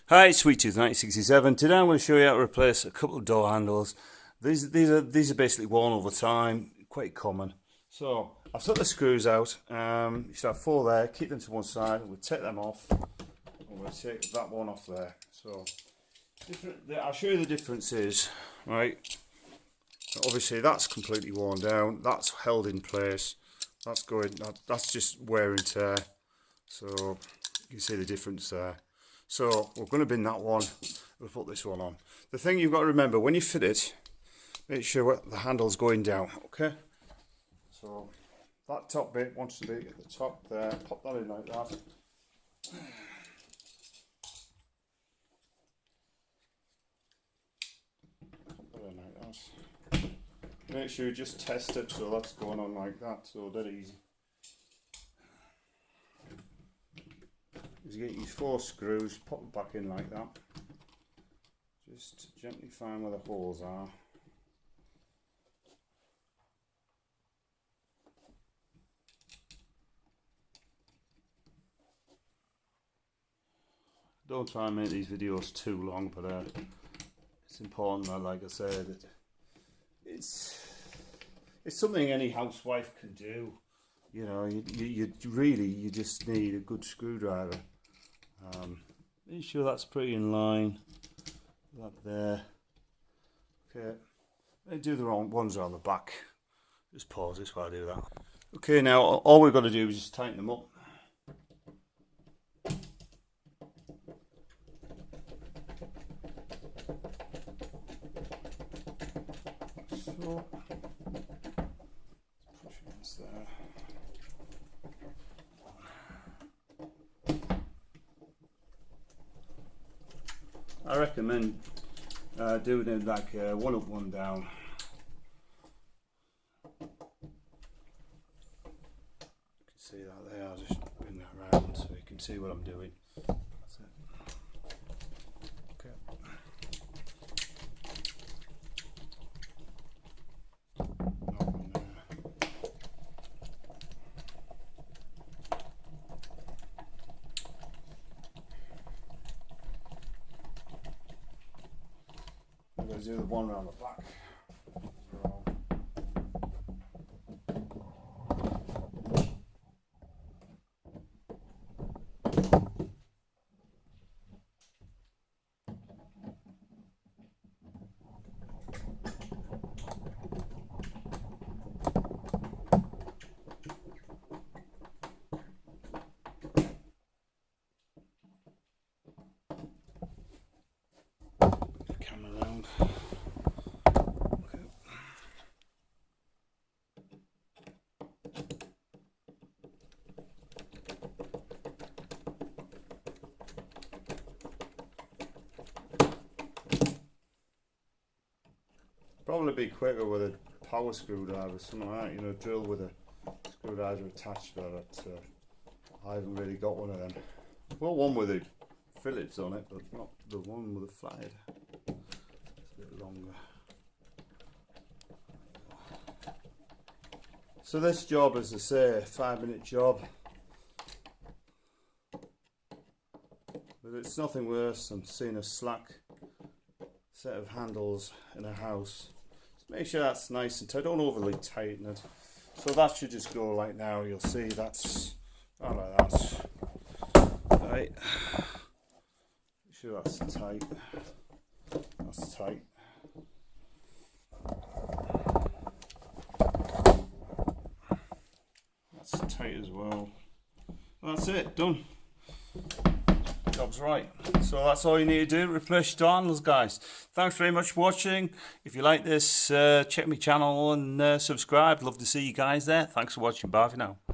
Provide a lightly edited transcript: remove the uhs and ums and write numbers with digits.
Hi, it's Sweet Tooth 1967. Today I'm going to show you how to replace a couple of door handles. These are basically worn over time, quite common. So I've took the screws out. You should have four there. Keep them to one side. We'll take them off. We'll take that one off there. So I'll show you the differences. Right. Obviously that's completely worn down. That's held in place. That's going. That's just wear and tear. So you can see the difference there. So we're going to bin that one, we'll put this one on. The thing you've got to remember, when you fit it, make sure the handle's going down, okay? So that top bit wants to be at the top there, pop that in like that. Pop that in like that. Make sure you just test it so that's going on like that, so dead easy. You get these four screws, pop them back in like that. Just gently find where the holes are. Don't try and make these videos too long, but it's important that, like I said, it's something any housewife can do. You know, you just need a good screwdriver. Make sure that's pretty in line. That there. Okay. I do the wrong ones on the back. Just pause this while I do that. Okay, now all we've got to do is just tighten them up. So push against there. I recommend doing it like one up, one down. You can see that there. I'll just bring that around so you can see what I'm doing. That's it. Okay. I'm going to do the one around the back. Probably be quicker with a power screwdriver, something like that, you know, drill with a screwdriver attached to it. I haven't really got one of them. I've got one with the Phillips on it, but not the one with the flathead. It's a bit longer. So this job, as I say, a 5-minute job. But it's nothing worse than seeing a slack set of handles in a house. Make sure that's nice and tight, don't overly tighten it. So that should just go like now, you'll see that's not like that. Right. Make sure that's tight. That's tight. That's tight as well. That's it, done. Job's right. So that's all you need to do, replace your door handles, guys. Thanks very much for watching. If you like this, check my channel and subscribe. Love to see you guys there. Thanks for watching. Bye for now.